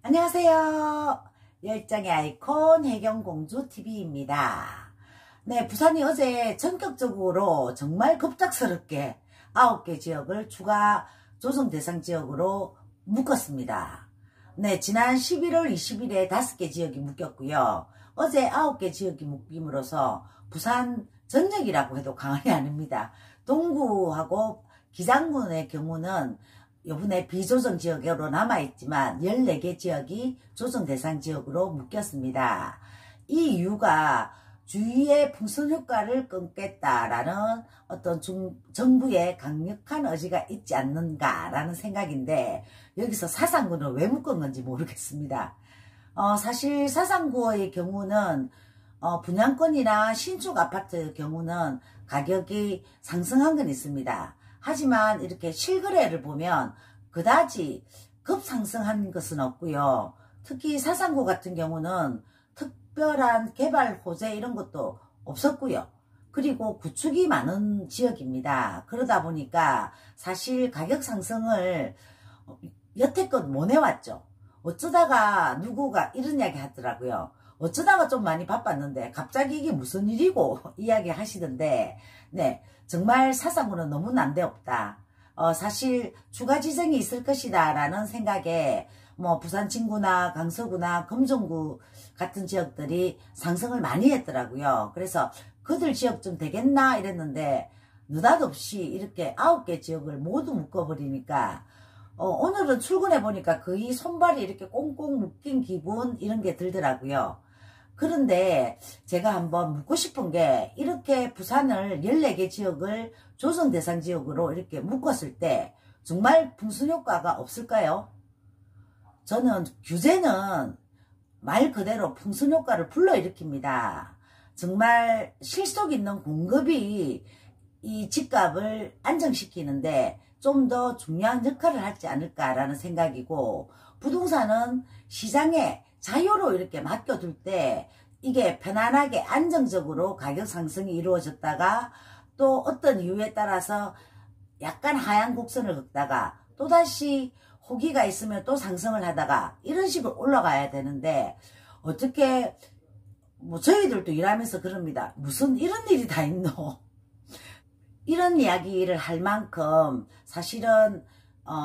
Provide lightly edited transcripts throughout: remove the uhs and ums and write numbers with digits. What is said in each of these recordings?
안녕하세요. 열정의 아이콘 혜경공주TV입니다. 네, 부산이 어제 전격적으로 정말 급작스럽게 9개 지역을 추가 조정 대상 지역으로 묶었습니다. 네, 지난 11월 20일에 5개 지역이 묶였고요. 어제 9개 지역이 묶임으로써 부산 전역이라고 해도 과언이 아닙니다. 동구하고 기장군의 경우는 이번에 비조정 지역으로 남아있지만 14개 지역이 조정 대상 지역으로 묶였습니다. 이 이유가 주위의 풍선 효과를 끊겠다라는 어떤 정부의 강력한 의지가 있지 않는가라는 생각인데, 여기서 사상구는 왜 묶은 건지 모르겠습니다. 사실 사상구의 경우는 분양권이나 신축 아파트의 경우는 가격이 상승한 건 있습니다. 하지만 이렇게 실거래를 보면 그다지 급상승한 것은 없고요. 특히 사상구 같은 경우는 특별한 개발 호재 이런 것도 없었고요. 그리고 구축이 많은 지역입니다. 그러다 보니까 사실 가격 상승을 여태껏 못 해왔죠. 어쩌다가 누구가 이런 이야기 하더라고요. 어쩌다가 좀 많이 바빴는데 갑자기 이게 무슨 일이고 이야기 하시던데, 네, 정말 사상구는 너무 난데없다. 사실 추가 지정이 있을 것이다 라는 생각에 부산 진구나 강서구나 금정구 같은 지역들이 상승을 많이 했더라고요. 그래서 그들 지역 좀 되겠나 이랬는데 느닷없이 이렇게 9개 지역을 모두 묶어버리니까 오늘은 출근해 보니까 거의 손발이 이렇게 꽁꽁 묶인 기분 이런 게 들더라고요. 그런데 제가 한번 묻고 싶은 게, 이렇게 부산을 14개 지역을 조정 대상 지역으로 이렇게 묶었을 때 정말 풍선 효과가 없을까요? 저는 규제는 말 그대로 풍선 효과를 불러일으킵니다. 정말 실속 있는 공급이 이 집값을 안정시키는데 좀 더 중요한 역할을 하지 않을까라는 생각이고, 부동산은 시장에 자유로 이렇게 맡겨둘 때 이게 편안하게 안정적으로 가격 상승이 이루어졌다가 또 어떤 이유에 따라서 약간 하향 곡선을 긋다가 또다시 호기가 있으면 또 상승을 하다가 이런 식으로 올라가야 되는데, 어떻게 저희들도 일하면서 그럽니다. 무슨 이런 일이 다 있노? 이런 이야기를 할 만큼 사실은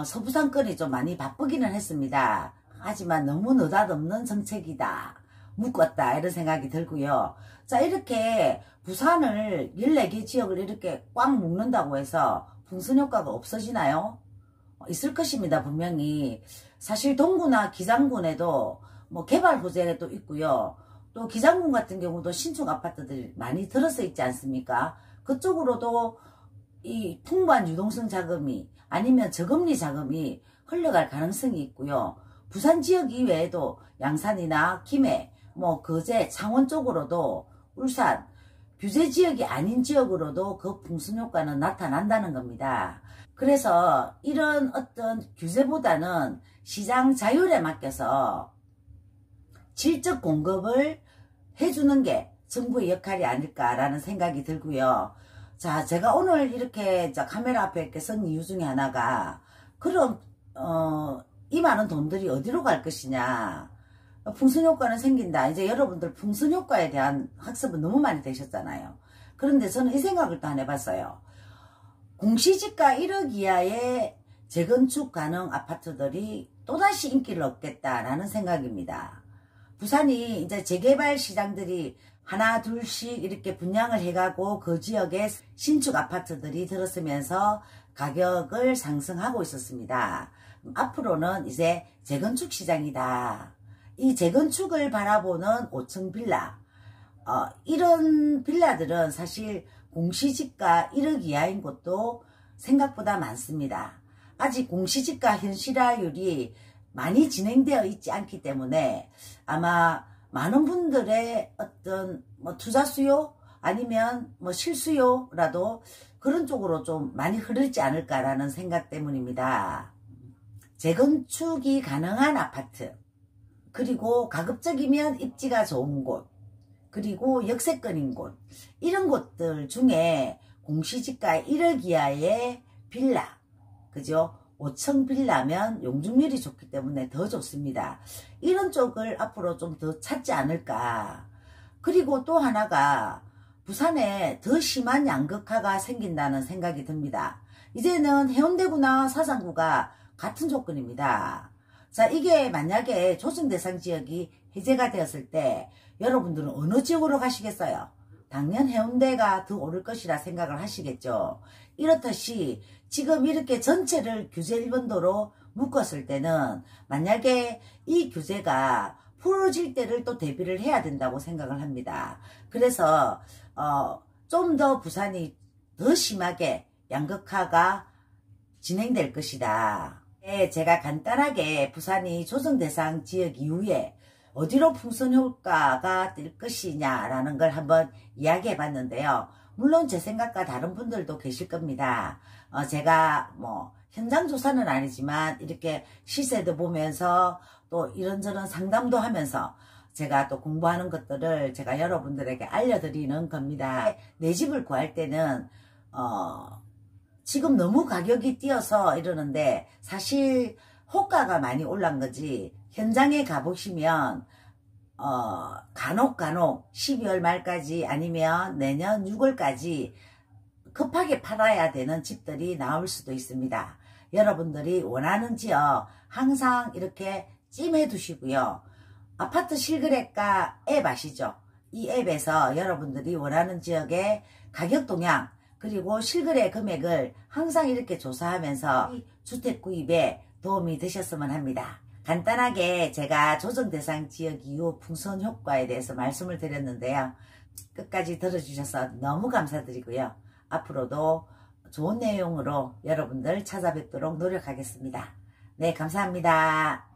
서부상권이 좀 많이 바쁘기는 했습니다. 하지만 너무 느닷없는 정책이다, 묶었다, 이런 생각이 들고요. 자, 이렇게 부산을 14개 지역을 이렇게 꽉 묶는다고 해서 풍선 효과가 없어지나요? 있을 것입니다, 분명히. 사실 동구나 기장군에도 개발 호재도 있고요. 또 기장군 같은 경우도 신축 아파트들이 많이 들어서 있지 않습니까? 그쪽으로도 이 풍부한 유동성 자금이 아니면 저금리 자금이 흘러갈 가능성이 있고요. 부산 지역 이외에도 양산이나 김해, 거제, 창원 쪽으로도, 울산, 규제 지역이 아닌 지역으로도 그 풍선 효과는 나타난다는 겁니다. 그래서 이런 어떤 규제보다는 시장 자율에 맡겨서 질적 공급을 해주는 게 정부의 역할이 아닐까라는 생각이 들고요. 자, 제가 오늘 이렇게 카메라 앞에 이렇게 선 이유 중에 하나가, 그럼 이 많은 돈들이 어디로 갈 것이냐, 풍선 효과는 생긴다. 이제 여러분들 풍선 효과에 대한 학습은 너무 많이 되셨잖아요. 그런데 저는 이 생각을 또 안 해봤어요. 공시지가 1억 이하의 재건축 가능 아파트들이 또다시 인기를 얻겠다라는 생각입니다. 부산이 이제 재개발 시장들이 하나 둘씩 이렇게 분양을 해가고 그 지역에 신축 아파트들이 들어서면서 가격을 상승하고 있었습니다. 앞으로는 이제 재건축 시장이다. 이 재건축을 바라보는 5층 빌라, 이런 빌라들은 사실 공시지가 1억 이하인 곳도 생각보다 많습니다. 아직 공시지가 현실화율이 많이 진행되어 있지 않기 때문에 아마 많은 분들의 어떤 투자 수요 아니면 실수요라도 그런 쪽으로 좀 많이 흐르지 않을까라는 생각 때문입니다. 재건축이 가능한 아파트, 그리고 가급적이면 입지가 좋은 곳, 그리고 역세권인 곳, 이런 곳들 중에 공시지가 1억 이하의 빌라, 그죠? 5층 빌라면 용적률이 좋기 때문에 더 좋습니다. 이런 쪽을 앞으로 좀 더 찾지 않을까. 그리고 또 하나가 부산에 더 심한 양극화가 생긴다는 생각이 듭니다. 이제는 해운대구나 사상구가 같은 조건입니다. 자, 이게 만약에 조정 대상 지역이 해제가 되었을 때 여러분들은 어느 지역으로 가시겠어요? 당연 해운대가 더 오를 것이라 생각을 하시겠죠. 이렇듯이 지금 이렇게 전체를 규제 일본도로 묶었을 때는 만약에 이 규제가 풀어질 때를 또 대비를 해야 된다고 생각을 합니다. 그래서 좀 더 부산이 더 심하게 양극화가 진행될 것이다. 제가 간단하게 부산이 조정 대상 지역 이후에 어디로 풍선 효과가 뜰 것이냐라는 걸 한번 이야기해 봤는데요. 물론 제 생각과 다른 분들도 계실 겁니다. 제가 뭐 현장 조사는 아니지만 이렇게 시세도 보면서 또 이런저런 상담도 하면서 제가 또 공부하는 것들을 제가 여러분들에게 알려드리는 겁니다. 내 집을 구할 때는 지금 너무 가격이 뛰어서 이러는데 사실 호가가 많이 올란 거지. 현장에 가보시면 간혹 12월 말까지 아니면 내년 6월까지 급하게 팔아야 되는 집들이 나올 수도 있습니다. 여러분들이 원하는 지역 항상 이렇게 찜해 두시고요. 아파트 실거래가 앱 아시죠? 이 앱에서 여러분들이 원하는 지역의 가격 동향 그리고 실거래 금액을 항상 이렇게 조사하면서 주택 구입에 도움이 되셨으면 합니다. 간단하게 제가 조정 대상 지역 이후 풍선 효과에 대해서 말씀을 드렸는데요. 끝까지 들어주셔서 너무 감사드리고요. 앞으로도 좋은 내용으로 여러분들 찾아뵙도록 노력하겠습니다. 네, 감사합니다.